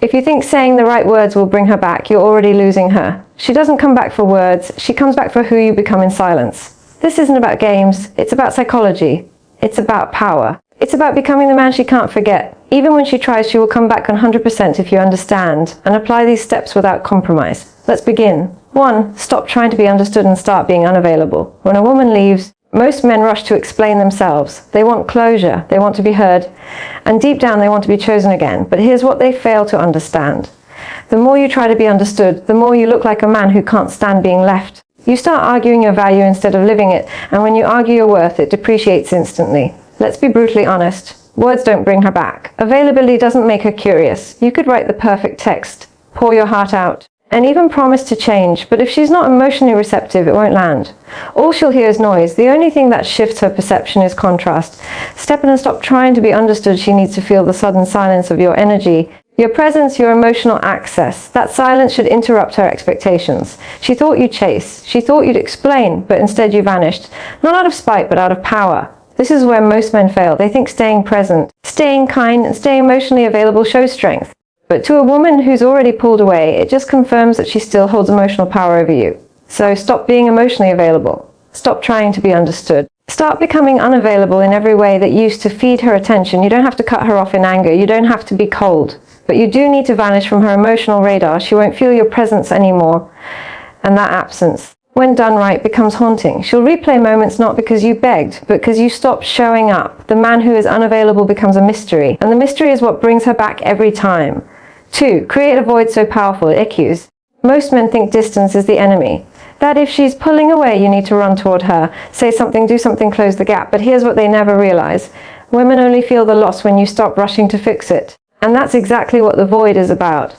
If you think saying the right words will bring her back, you're already losing her. She doesn't come back for words, she comes back for who you become in silence. This isn't about games, it's about psychology. It's about power. It's about becoming the man she can't forget. Even when she tries, she will come back 100% if you understand and apply these steps without compromise. Let's begin. 1. Stop trying to be understood and start being unavailable. When a woman leaves, most men rush to explain themselves. They want closure, they want to be heard, and deep down they want to be chosen again. But here's what they fail to understand. The more you try to be understood, the more you look like a man who can't stand being left. You start arguing your value instead of living it, and when you argue your worth, it depreciates instantly. Let's be brutally honest. Words don't bring her back. Availability doesn't make her curious. You could write the perfect text, pour your heart out, and even promise to change, but if she's not emotionally receptive, it won't land. All she'll hear is noise. The only thing that shifts her perception is contrast. Step in and stop trying to be understood. She needs to feel the sudden silence of your energy, your presence, your emotional access. That silence should interrupt her expectations. She thought you'd chase. She thought you'd explain, but instead you vanished. Not out of spite, but out of power. This is where most men fail. They think staying present, staying kind, and staying emotionally available shows strength. But to a woman who's already pulled away, it just confirms that she still holds emotional power over you. So stop being emotionally available. Stop trying to be understood. Start becoming unavailable in every way that used to feed her attention. You don't have to cut her off in anger. You don't have to be cold. But you do need to vanish from her emotional radar. She won't feel your presence anymore. And that absence, when done right, becomes haunting. She'll replay moments not because you begged, but because you stopped showing up. The man who is unavailable becomes a mystery. And the mystery is what brings her back every time. 2. Create a void so powerful it echoes. Most men think distance is the enemy. That if she's pulling away, you need to run toward her. Say something, do something, close the gap. But here's what they never realize. Women only feel the loss when you stop rushing to fix it. And that's exactly what the void is about.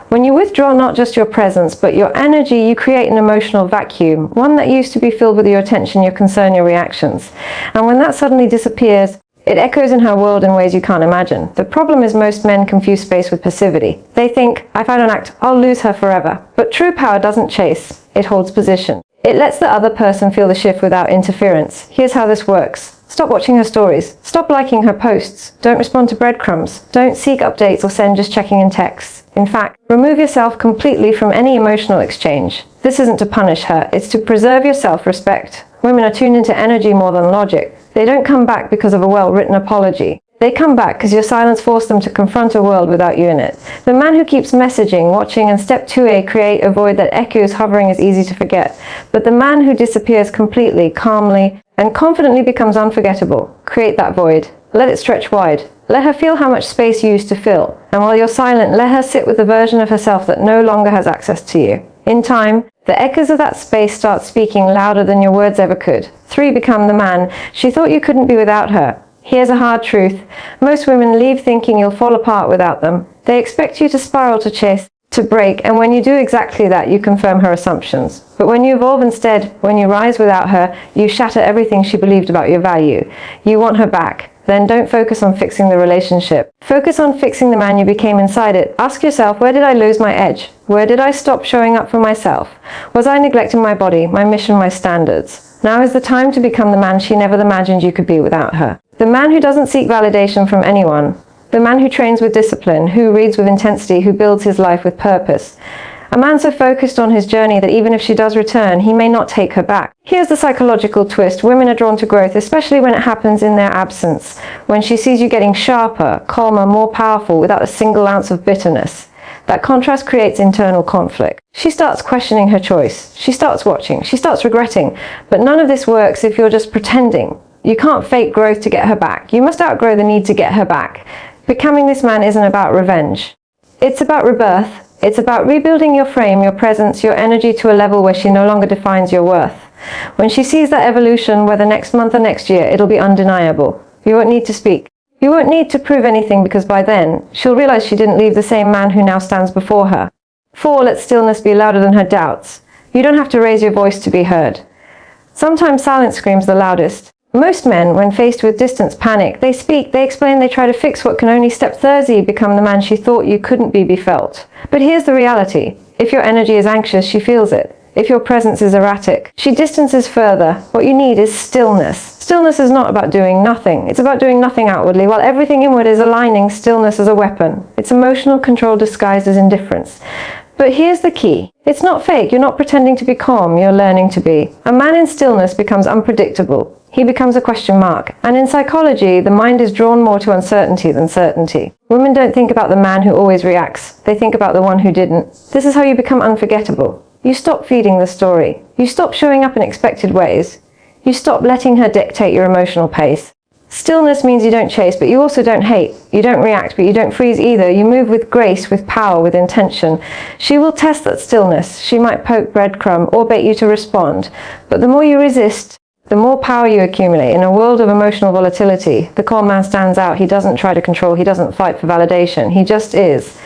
When you withdraw not just your presence, but your energy, you create an emotional vacuum. One that used to be filled with your attention, your concern, your reactions. And when that suddenly disappears, it echoes in her world in ways you can't imagine. The problem is most men confuse space with passivity. They think, if I don't act, I'll lose her forever. But true power doesn't chase, it holds position. It lets the other person feel the shift without interference. Here's how this works. Stop watching her stories. Stop liking her posts. Don't respond to breadcrumbs. Don't seek updates or send just checking in texts. In fact, remove yourself completely from any emotional exchange. This isn't to punish her, it's to preserve your self-respect. Women are tuned into energy more than logic. They don't come back because of a well-written apology. They come back because your silence forced them to confront a world without you in it. The man who keeps messaging, watching, and step 2A create a void that echoes hovering is easy to forget. But the man who disappears completely, calmly, and confidently becomes unforgettable. Create that void. Let it stretch wide. Let her feel how much space you used to fill. And while you're silent, let her sit with the version of herself that no longer has access to you. In time, the echoes of that space start speaking louder than your words ever could. 3. Become the man. She thought you couldn't be without her. Here's a hard truth. Most women leave thinking you'll fall apart without them. They expect you to spiral, to chase, to break, and when you do exactly that, you confirm her assumptions. But when you evolve instead, when you rise without her, you shatter everything she believed about your value. You want her back. Then don't focus on fixing the relationship. Focus on fixing the man you became inside it. Ask yourself, where did I lose my edge? Where did I stop showing up for myself? Was I neglecting my body, my mission, my standards? Now is the time to become the man she never imagined you could be without her. The man who doesn't seek validation from anyone. The man who trains with discipline, who reads with intensity, who builds his life with purpose. A man so focused on his journey that even if she does return, he may not take her back. Here's the psychological twist. Women are drawn to growth, especially when it happens in their absence. When she sees you getting sharper, calmer, more powerful, without a single ounce of bitterness. That contrast creates internal conflict. She starts questioning her choice. She starts watching. She starts regretting. But none of this works if you're just pretending. You can't fake growth to get her back. You must outgrow the need to get her back. Becoming this man isn't about revenge. It's about rebirth. It's about rebuilding your frame, your presence, your energy to a level where she no longer defines your worth. When she sees that evolution, whether next month or next year, it'll be undeniable. You won't need to speak. You won't need to prove anything because by then, she'll realize she didn't leave the same man who now stands before her. 4. Let stillness be louder than her doubts. You don't have to raise your voice to be heard. Sometimes silence screams the loudest. Most men, when faced with distance, panic. They speak, they explain, they try to fix what can only step 30 become the man she thought you couldn't be felt. But here's the reality. If your energy is anxious, she feels it. If your presence is erratic, she distances further. What you need is stillness. Stillness is not about doing nothing. It's about doing nothing outwardly, while everything inward is aligning stillness as a weapon. It's emotional control disguised as indifference. But here's the key. It's not fake. You're not pretending to be calm. You're learning to be. A man in stillness becomes unpredictable. He becomes a question mark. And in psychology, the mind is drawn more to uncertainty than certainty. Women don't think about the man who always reacts. They think about the one who didn't. This is how you become unforgettable. You stop feeding the story. You stop showing up in expected ways. You stop letting her dictate your emotional pace. Stillness means you don't chase, but you also don't hate. You don't react, but you don't freeze either. You move with grace, with power, with intention. She will test that stillness. She might poke breadcrumb or bait you to respond. But the more you resist, the more power you accumulate. In a world of emotional volatility, the calm man stands out. He doesn't try to control. He doesn't fight for validation. He just is.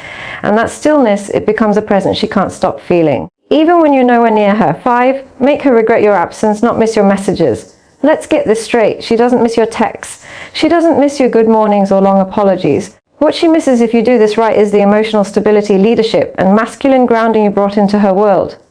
And that stillness, it becomes a presence she can't stop feeling. Even when you're nowhere near her. 5, make her regret your absence, not miss your messages. Let's get this straight. She doesn't miss your texts. She doesn't miss your good mornings or long apologies. What she misses if you do this right is the emotional stability, leadership, and masculine grounding you brought into her world.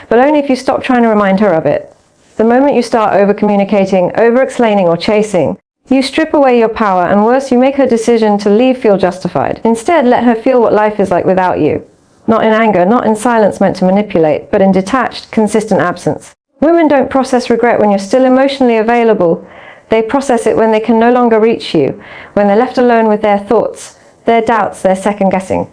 But only if you stop trying to remind her of it. The moment you start over-communicating, over-explaining, or chasing, you strip away your power, and worse, you make her decision to leave feel justified. Instead, let her feel what life is like without you. Not in anger, not in silence meant to manipulate, but in detached, consistent absence. Women don't process regret when you're still emotionally available. They process it when they can no longer reach you, when they're left alone with their thoughts, their doubts, their second-guessing.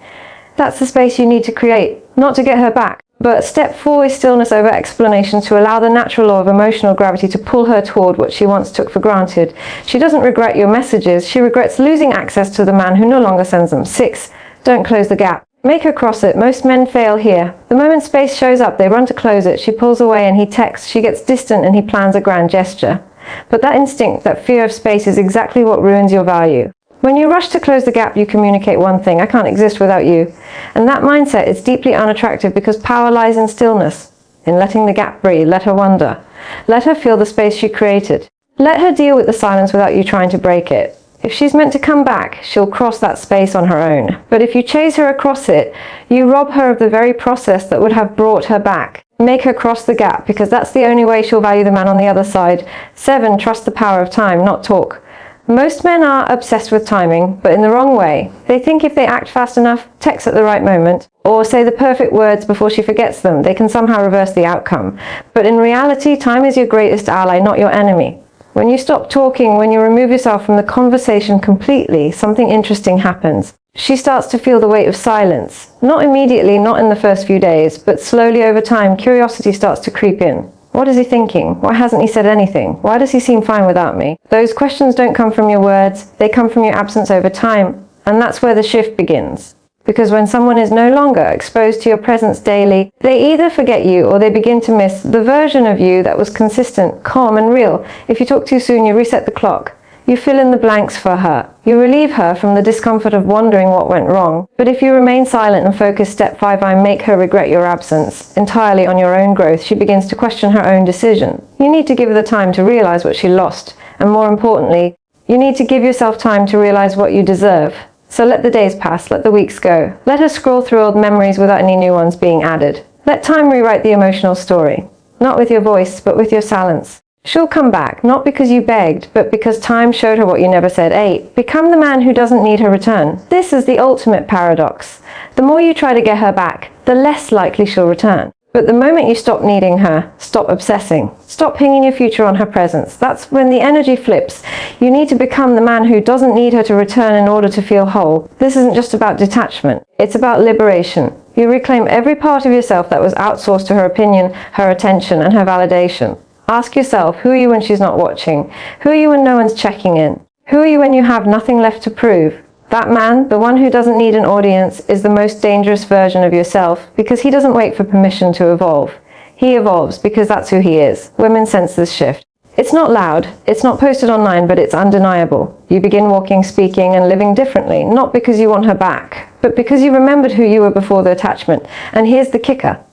That's the space you need to create, not to get her back. But step 4 is stillness over explanation, to allow the natural law of emotional gravity to pull her toward what she once took for granted. She doesn't regret your messages. She regrets losing access to the man who no longer sends them. 6, don't close the gap. Make her cross it. Most men fail here. The moment space shows up, they run to close it. She pulls away and he texts. She gets distant and he plans a grand gesture. But that instinct, that fear of space, is exactly what ruins your value. When you rush to close the gap, you communicate one thing: I can't exist without you. And that mindset is deeply unattractive, because power lies in stillness, in letting the gap breathe. Let her wonder. Let her feel the space she created. Let her deal with the silence without you trying to break it. If she's meant to come back, she'll cross that space on her own. But if you chase her across it, you rob her of the very process that would have brought her back. Make her cross the gap, because that's the only way she'll value the man on the other side. 7, trust the power of time, not talk. Most men are obsessed with timing, but in the wrong way. They think if they act fast enough, text at the right moment, or say the perfect words before she forgets them, they can somehow reverse the outcome. But in reality, time is your greatest ally, not your enemy. When you stop talking, when you remove yourself from the conversation completely, something interesting happens. She starts to feel the weight of silence. Not immediately, not in the first few days, but slowly over time, curiosity starts to creep in. What is he thinking? Why hasn't he said anything? Why does he seem fine without me? Those questions don't come from your words, they come from your absence over time. And that's where the shift begins. Because when someone is no longer exposed to your presence daily, they either forget you or they begin to miss the version of you that was consistent, calm, and real. If you talk too soon, you reset the clock. You fill in the blanks for her. You relieve her from the discomfort of wondering what went wrong. But if you remain silent and focus, step 5, I make her regret your absence entirely on your own growth. She begins to question her own decision. You need to give her the time to realize what she lost. And more importantly, you need to give yourself time to realize what you deserve. So let the days pass, let the weeks go. Let her scroll through old memories without any new ones being added. Let time rewrite the emotional story. Not with your voice, but with your silence. She'll come back, not because you begged, but because time showed her what you never said. 8, become the man who doesn't need her return. This is the ultimate paradox. The more you try to get her back, the less likely she'll return. But the moment you stop needing her, stop obsessing, stop hinging your future on her presence, that's when the energy flips. You need to become the man who doesn't need her to return in order to feel whole. This isn't just about detachment, it's about liberation. You reclaim every part of yourself that was outsourced to her opinion, her attention, and her validation. Ask yourself, who are you when she's not watching? Who are you when no one's checking in? Who are you when you have nothing left to prove? That man, the one who doesn't need an audience, is the most dangerous version of yourself, because he doesn't wait for permission to evolve. He evolves because that's who he is. Women sense this shift. It's not loud, it's not posted online, but it's undeniable. You begin walking, speaking, and living differently, not because you want her back, but because you remembered who you were before the attachment. And here's the kicker.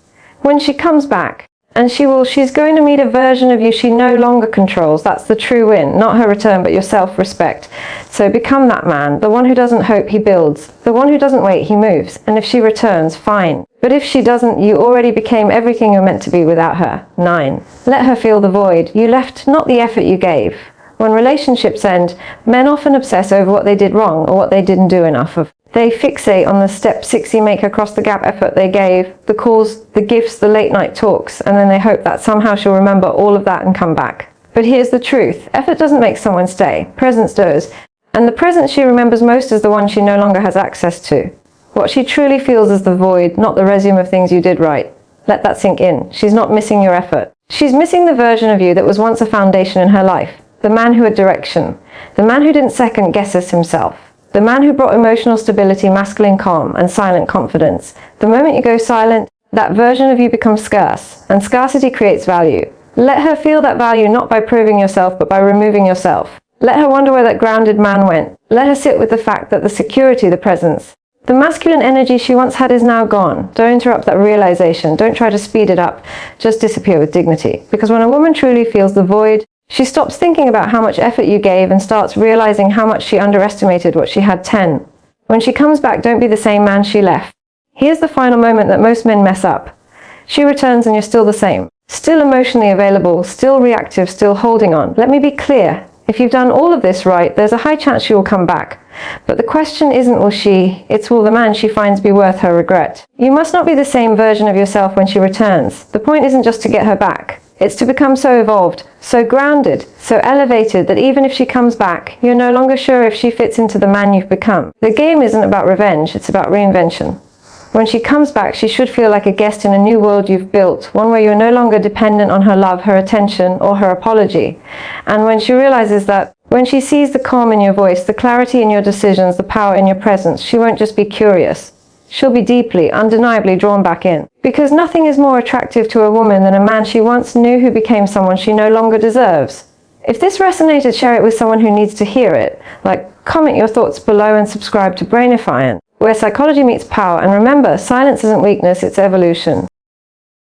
When she comes back, and she's going to meet a version of you she no longer controls. That's the true win, not her return, but your self-respect. So become that man, the one who doesn't hope, he builds. The one who doesn't wait, he moves. And if she returns, fine. But if she doesn't, you already became everything you're meant to be without her. 9, let her feel the void. You left, not the effort you gave. When relationships end, men often obsess over what they did wrong or what they didn't do enough of. They fixate on the step 60 make across the gap effort they gave, the calls, the gifts, the late night talks, and then they hope that somehow she'll remember all of that and come back. But here's the truth. Effort doesn't make someone stay. Presence does. And the presence she remembers most is the one she no longer has access to. What she truly feels is the void, not the resume of things you did right. Let that sink in. She's not missing your effort. She's missing the version of you that was once a foundation in her life. The man who had direction. The man who didn't second guess himself. The man who brought emotional stability, masculine calm, and silent confidence. The moment you go silent, that version of you becomes scarce, and scarcity creates value. Let her feel that value not by proving yourself, but by removing yourself. Let her wonder where that grounded man went. Let her sit with the fact that the security, the presence, the masculine energy she once had is now gone. Don't interrupt that realization. Don't try to speed it up. Just disappear with dignity. Because when a woman truly feels the void, she stops thinking about how much effort you gave and starts realizing how much she underestimated what she had 10. When she comes back, don't be the same man she left. Here's the final moment that most men mess up. She returns and you're still the same. Still emotionally available, still reactive, still holding on. Let me be clear. If you've done all of this right, there's a high chance she will come back. But the question isn't will she, it's will the man she finds be worth her regret. You must not be the same version of yourself when she returns. The point isn't just to get her back. It's to become so evolved, so grounded, so elevated that even if she comes back, you're no longer sure if she fits into the man you've become. The game isn't about revenge, it's about reinvention. When she comes back, she should feel like a guest in a new world you've built, one where you're no longer dependent on her love, her attention, or her apology. And when she realizes that, when she sees the calm in your voice, the clarity in your decisions, the power in your presence, she won't just be curious. She'll be deeply, undeniably drawn back in. Because nothing is more attractive to a woman than a man she once knew who became someone she no longer deserves. If this resonated, share it with someone who needs to hear it. Comment your thoughts below and subscribe to Brainifying, where psychology meets power. And remember, silence isn't weakness, it's evolution.